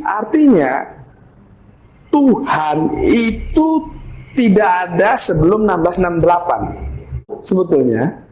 Artinya Tuhan itu tidak ada sebelum 1668. Sebetulnya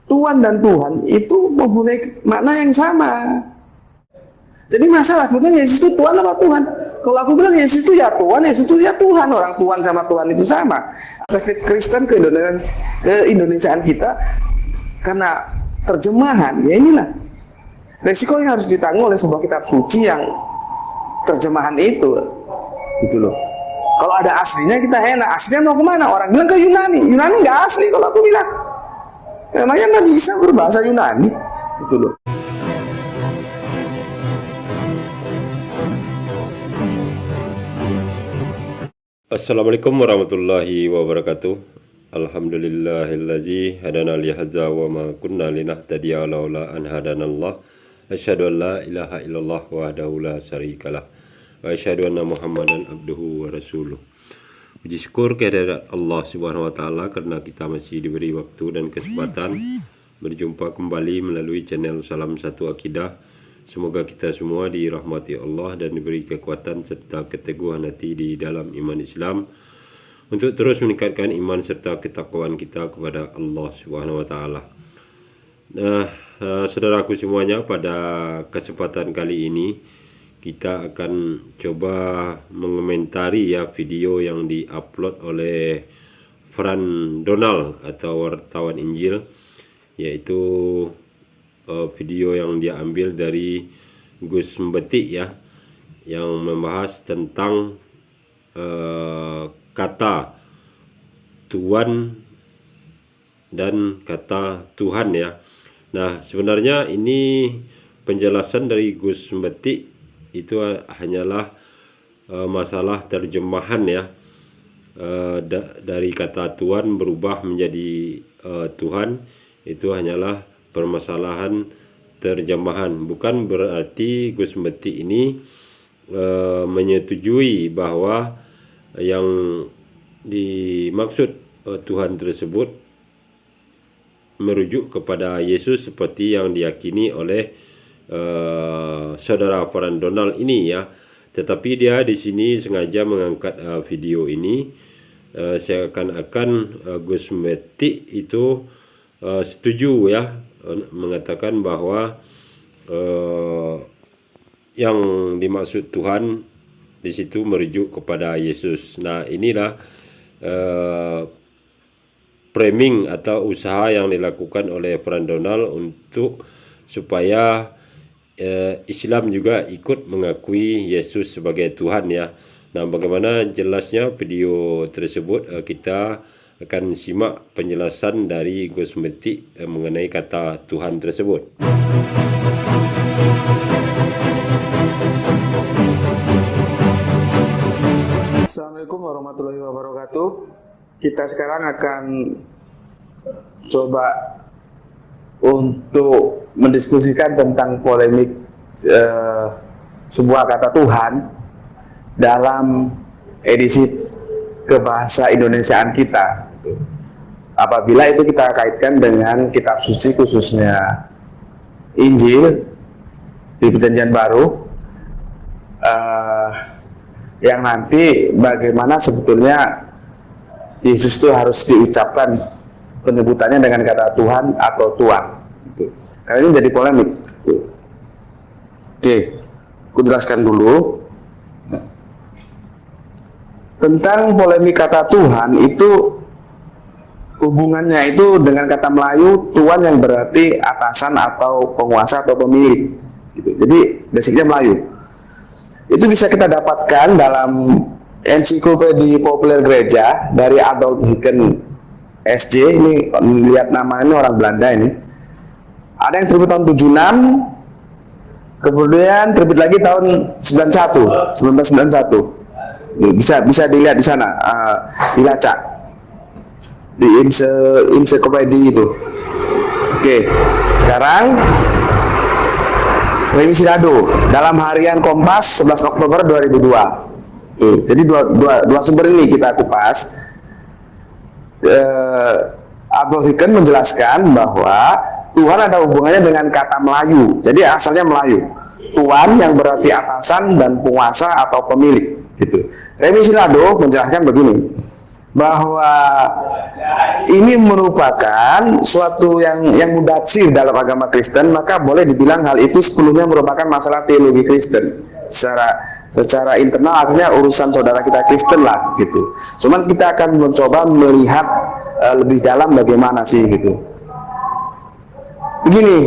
Tuhan dan Tuhan itu mempunyai makna yang sama. Jadi masalah sebetulnya Yesus itu Tuhan apa Tuhan? Kalau aku bilang Yesus itu ya Tuhan, Yesus itu ya Tuhan. Orang Tuhan sama Tuhan itu sama. Perspektif Kristen ke Indonesiaan kita karena terjemahan, ya inilah resiko yang harus ditanggung oleh sebuah kitab suci yang terjemahan itu, gitu loh. Kalau ada aslinya kita enak, aslinya mau kemana? Orang bilang ke Yunani, Yunani nggak asli kalau aku bilang. Emangnya Nabi Isa berbahasa Yunani, gitu loh. Assalamualaikum warahmatullahi wabarakatuh. Alhamdulillahillazi hadana lihadza wa ma kunna linahtadiya laula an hadanallah. Asyhadu an la ilaha illallah wahdahu la syarikalah wa asyhadu anna Muhammadan abduhu wa rasuluh. Puji syukur kehadirat Allah Subhanahu wa taala karena kita masih diberi waktu dan kesempatan berjumpa kembali melalui channel Salam Satu Akidah. Semoga kita semua dirahmati Allah dan diberi kekuatan serta keteguhan hati di dalam iman Islam untuk terus meningkatkan iman serta ketakwaan kita kepada Allah Subhanahu wa taala. Nah, saudaraku semuanya, pada kesempatan kali ini kita akan coba mengomentari ya video yang diupload oleh Fran Donald atau wartawan Injil, yaitu video yang dia ambil dari Gus Mbetik ya, yang membahas tentang kata Tuhan dan kata Tuhan ya. Nah, sebenarnya ini penjelasan dari Gus Mbetik itu hanyalah masalah terjemahan ya, dari kata Tuhan berubah menjadi Tuhan. Itu hanyalah permasalahan terjemahan. Bukan berarti Gus Mbetik ini menyetujui bahwa yang dimaksud Tuhan tersebut merujuk kepada Yesus seperti yang diyakini oleh saudara Fran Donald ini ya. Tetapi dia di sini sengaja mengangkat video ini seakan-akan Gus Mbetik itu setuju ya, mengatakan bahwa yang dimaksud Tuhan di situ merujuk kepada Yesus. Nah, inilah framing atau usaha yang dilakukan oleh Fran Donald untuk supaya Islam juga ikut mengakui Yesus sebagai Tuhan ya. Nah, bagaimana jelasnya video tersebut, kita akan simak penjelasan dari Gus Mbetik mengenai kata Tuhan tersebut. Assalamualaikum warahmatullahi wabarakatuh. Kita sekarang akan coba untuk mendiskusikan tentang polemik sebuah kata Tuhan dalam edisi kebahasa Indonesiaan kita. Apabila itu kita kaitkan dengan kitab suci, khususnya Injil di Perjanjian Baru, yang nanti bagaimana sebetulnya Yesus itu harus diucapkan penyebutannya dengan kata Tuhan atau Tuhan. Karena ini jadi polemik. Oke, aku jelaskan dulu tentang polemik kata Tuhan itu. Hubungannya itu dengan kata Melayu Tuhan yang berarti atasan atau penguasa atau pemilik gitu. Jadi basicnya Melayu. Itu bisa kita dapatkan dalam Ensiklopedia Populer Gereja dari Adolf Hicken SJ. Ini lihat nama ini orang Belanda ini. Ada yang terbit tahun 76, kemudian terbit lagi tahun 1991. Bisa dilihat di sana, dilacak di ensiklopedia itu. Oke, sekarang Revisi Dado dalam harian Kompas 11 Oktober 2002. Jadi dua sumber ini kita kupas. Adolf Hicken menjelaskan bahwa Tuhan ada hubungannya dengan kata Melayu. Jadi asalnya Melayu. Tuan yang berarti atasan dan penguasa atau pemilik gitu. Remi Silado menjelaskan begini, bahwa ini merupakan suatu yang mudhatsir dalam agama Kristen, maka boleh dibilang hal itu sepenuhnya merupakan masalah teologi Kristen. Secara internal artinya urusan saudara kita Kristen lah gitu. Cuman kita akan mencoba melihat lebih dalam bagaimana sih gitu. Begini,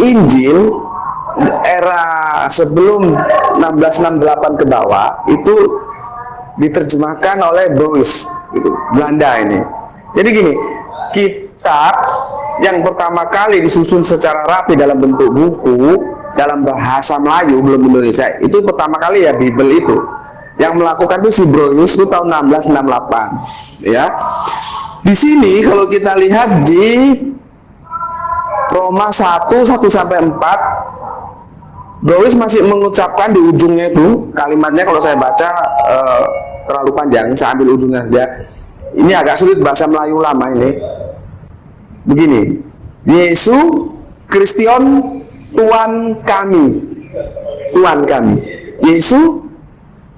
Injil era sebelum 1668 ke bawah itu diterjemahkan oleh Brouwers gitu, Belanda ini. Jadi gini, kitab yang pertama kali disusun secara rapi dalam bentuk buku dalam bahasa Melayu, belum Indonesia, itu pertama kali ya Bible itu. Yang melakukan itu si Brouwers itu tahun 1668 ya. Di sini kalau kita lihat di Roma 1 sampai 4, Brouwers masih mengucapkan di ujungnya itu kalimatnya, kalau saya baca terlalu panjang, saya ambil ujungnya saja. Ini agak sulit bahasa Melayu lama ini. Begini, Yesus Kristion Tuhan kami, Tuhan kami. Yesus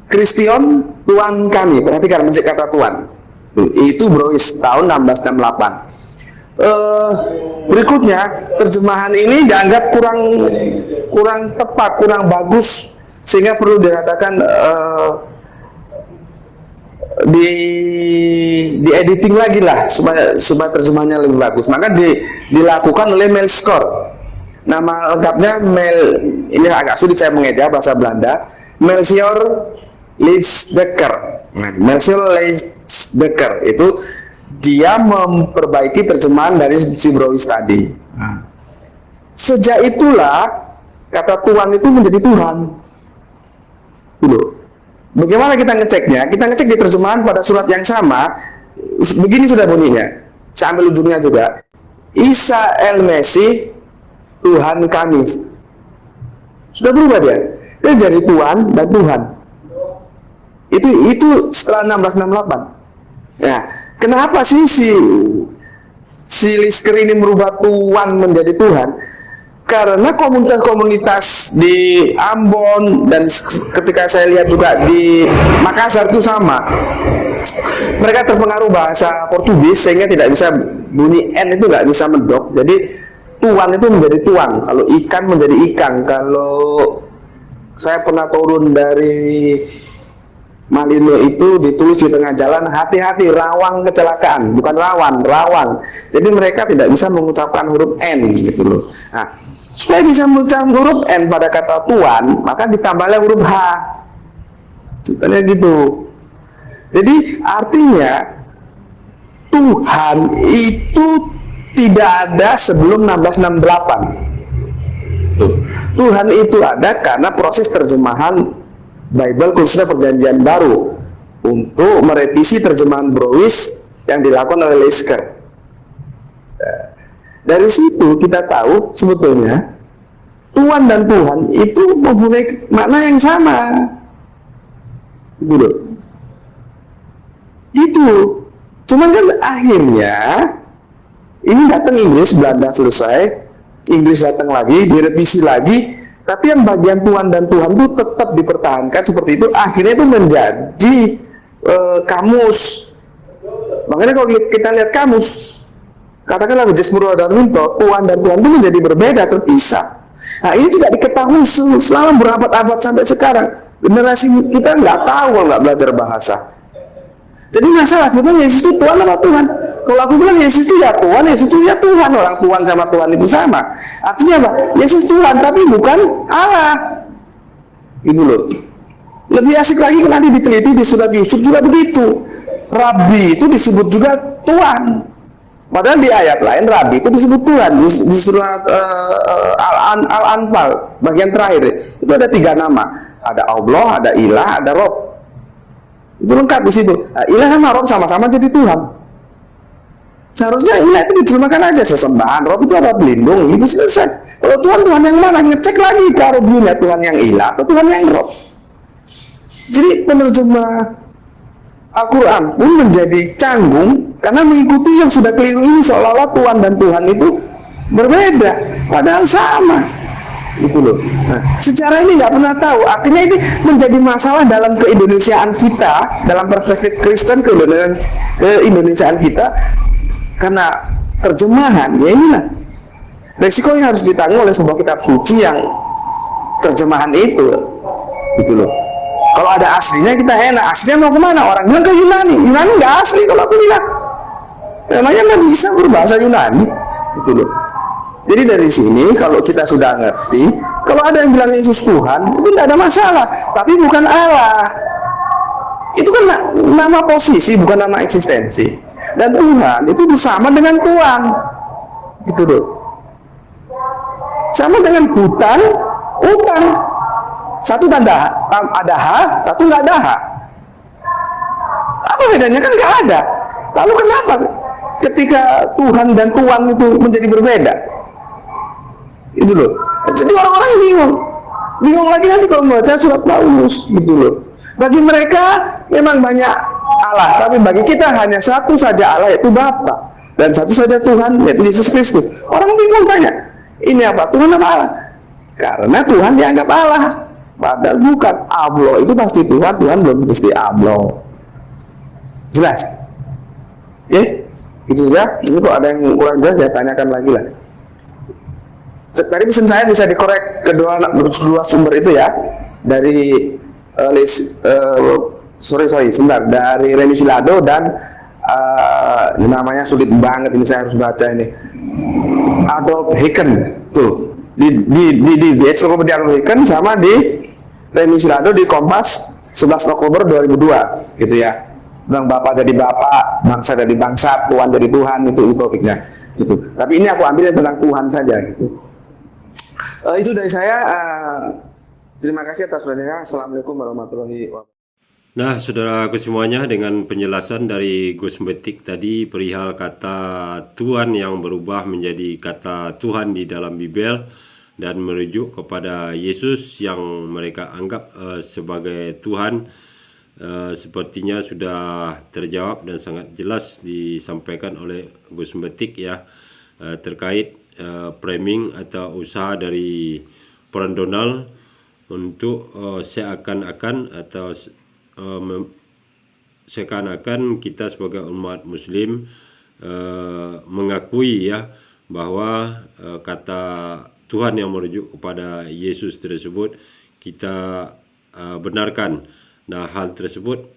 Kristion Tuhan kami. Perhatikan masih kata Tuhan. Itu Brouwers tahun 1668. Berikutnya terjemahan ini dianggap kurang tepat, kurang bagus, sehingga perlu dikatakan di editing lagi lah supaya terjemahannya lebih bagus. Maka dilakukan oleh Melchior. Nama lengkapnya ini agak sulit saya mengeja bahasa Belanda, Melchior Leitsdekker. Melchior Leitsdekker itu dia memperbaiki terjemahan dari si Brouwers tadi. Sejak itulah kata Tuhan itu menjadi Tuhan. Dulu. Bagaimana kita ngeceknya? Kita ngecek di terjemahan pada surat yang sama. Begini sudah bunyinya. Saya ambil ujungnya juga. Isa el Mesih Tuhan kami. Sudah berubah dia. Dia jadi Tuhan dan Tuhan. Itu setelah 1668. Ya, kenapa sih si Lisker ini merubah Tuhan menjadi Tuhan? Karena komunitas-komunitas di Ambon dan ketika saya lihat juga di Makassar itu sama. Mereka terpengaruh bahasa Portugis sehingga tidak bisa bunyi N itu nggak bisa mendok. Jadi Tuhan itu menjadi Tuhan. Kalau ikan menjadi ikan. Kalau saya pernah turun dari Malino itu ditulis di tengah jalan, hati-hati rawang kecelakaan, bukan rawan, rawang. Jadi mereka tidak bisa mengucapkan huruf N gitu loh. Nah, supaya bisa mengucapkan huruf N pada kata Tuhan, maka ditambahlah huruf H. Sebenarnya gitu. Jadi artinya Tuhan itu tidak ada sebelum 1668. Tuhan itu ada karena proses terjemahan Bible khususnya Perjanjian Baru untuk merevisi terjemahan Brouwers yang dilakukan oleh Lisker. Dari situ kita tahu sebetulnya Tuhan dan Tuhan itu mempunyai makna yang sama. Gitu loh. Itu. Cuman kan akhirnya ini datang Inggris, Belanda selesai, Inggris datang lagi, direvisi lagi. Tapi yang bagian Tuhan dan Tuhan itu tetap dipertahankan seperti itu. Akhirnya itu menjadi kamus. Makanya kalau kita lihat kamus, katakanlah Jes Murwa dan Minto, Tuhan dan Tuhan itu menjadi berbeda, terpisah. Nah ini tidak diketahui selama berabad-abad sampai sekarang. Generasi kita nggak tahu kalau nggak belajar bahasa. Jadi masalah sebetulnya Yesus itu Tuhan apa Tuhan? Kalau aku bilang Yesus itu ya Tuhan, Yesus itu ya Tuhan. Orang Tuhan sama Tuhan itu sama. Artinya apa? Yesus Tuhan tapi bukan Allah. Gitu loh. Lebih asik lagi nanti diteliti di surat Yusuf juga begitu. Rabbi itu disebut juga Tuhan. Padahal di ayat lain Rabbi itu disebut Tuhan. Di surat Al-Anfal bagian terakhir itu ada 3 nama. Ada Allah, ada Ilah, ada Rob. Itu lengkap di situ. Nah, Ilah sama Rob sama-sama jadi Tuhan. Seharusnya Ilah itu diterjemahkan aja sesembahan, Rob itu apa pelindung, itu selesai. Kalau Tuhan yang mana? Ngecek lagi ke Arabinya, Tuhan yang Ilah atau Tuhan yang Rob. Jadi penerjemah Al-Quran pun menjadi canggung karena mengikuti yang sudah keliru ini, seolah-olah Tuhan dan Tuhan itu berbeda, padahal sama. Gitu loh. Nah, secara ini nggak pernah tahu. Artinya ini menjadi masalah dalam keindonesiaan kita, dalam perspektif Kristen keindonesiaan kita, karena terjemahan. Ya inilah resiko yang harus ditanggung oleh sebuah kitab suci yang terjemahan itu, gitu loh. Kalau ada aslinya kita enak. Aslinya mau kemana? Orang bilang ke Yunani. Yunani nggak asli kalau aku bilang. Namanya nggak bisa berbahasa Yunani, gitu loh. Jadi dari sini kalau kita sudah ngerti, kalau ada yang bilang Yesus Tuhan, itu tidak ada masalah. Tapi bukan Allah. Itu kan nama posisi, bukan nama eksistensi. Dan Tuhan itu sama dengan Tuhan, gitu loh. Sama dengan hutang, utang. Satu ada H, satu nggak ada H. Apa bedanya? Kan nggak ada. Lalu kenapa ketika Tuhan dan Tuhan itu menjadi berbeda? Itu loh. Jadi orang-orang bingung lagi nanti kalau membaca surat Paulus, gitu loh. Bagi mereka memang banyak Allah, tapi bagi kita hanya satu saja Allah, yaitu Bapa, dan satu saja Tuhan, yaitu Yesus Kristus. Orang bingung tanya, ini apa? Tuhan apa Allah? Karena Tuhan dianggap Allah, padahal bukan. Allah itu pasti Tuhan, Tuhan belum pasti Allah. Jelas? Oke? Itu saja. Ini kok ada yang kurang jelas, saya tanyakan lagi lah. Tadi pesan saya bisa dikorek kedua sumber itu ya, dari sebentar, dari Remi Silado dan namanya sulit banget ini, saya harus baca ini, Adolf Hicken tuh di Ensiklopedia Adolf Hicken, sama di Remi Silado di Kompas 11 Oktober 2002 gitu ya, tentang Bapak jadi Bapak, bangsa jadi bangsa, Tuhan jadi Tuhan, itu topiknya gitu. Tapi ini aku ambil tentang Tuhan saja gitu. Itu dari saya. Terima kasih atas perhatiannya. Assalamualaikum warahmatullahi wabarakatuh. Nah, saudaraku semuanya, dengan penjelasan dari Gus Betik tadi perihal kata Tuhan yang berubah menjadi kata Tuhan di dalam Bible dan merujuk kepada Yesus yang mereka anggap sebagai Tuhan, sepertinya sudah terjawab dan sangat jelas disampaikan oleh Gus Betik ya, terkait framing atau usaha dari peran Donald untuk seakan-akan atau seakan-akan kita sebagai umat Muslim mengakui ya bahwa kata Tuhan yang merujuk kepada Yesus tersebut kita benarkan. Nah, hal tersebut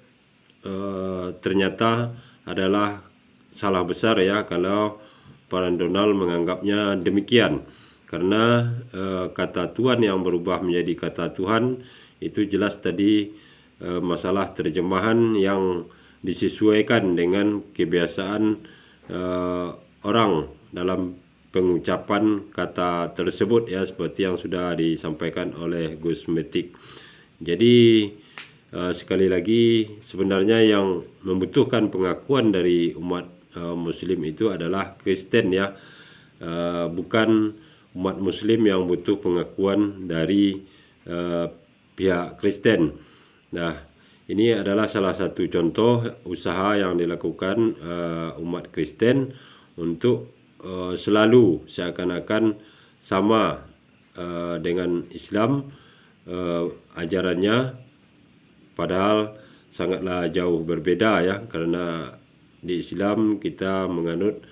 ternyata adalah salah besar ya kalau Paran Donald menganggapnya demikian, karena kata Tuhan yang berubah menjadi kata Tuhan itu jelas tadi masalah terjemahan yang disesuaikan dengan kebiasaan orang dalam pengucapan kata tersebut ya, seperti yang sudah disampaikan oleh Gus Metik. Jadi sekali lagi, sebenarnya yang membutuhkan pengakuan dari umat Muslim itu adalah Kristen ya, bukan umat Muslim yang butuh pengakuan dari pihak Kristen. Nah, ini adalah salah satu contoh usaha yang dilakukan umat Kristen untuk selalu seakan-akan sama dengan Islam ajarannya, padahal sangatlah jauh berbeda ya, karena di Islam kita menganut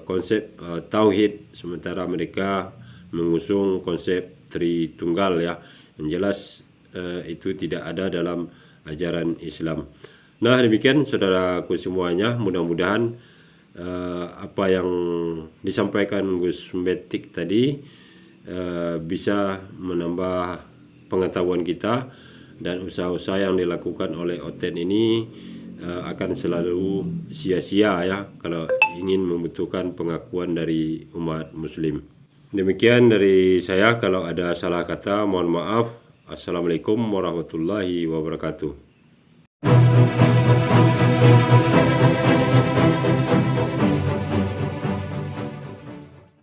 konsep tauhid, sementara mereka mengusung konsep Tritunggal ya. Yang jelas itu tidak ada dalam ajaran Islam. Nah, demikian saudaraku semuanya, mudah-mudahan apa yang disampaikan Gus Metik tadi bisa menambah pengetahuan kita, dan usaha-usaha yang dilakukan oleh Oten ini akan selalu sia-sia ya kalau ingin membutuhkan pengakuan dari umat Muslim. Demikian dari saya, kalau ada salah kata mohon maaf. Assalamualaikum warahmatullahi wabarakatuh.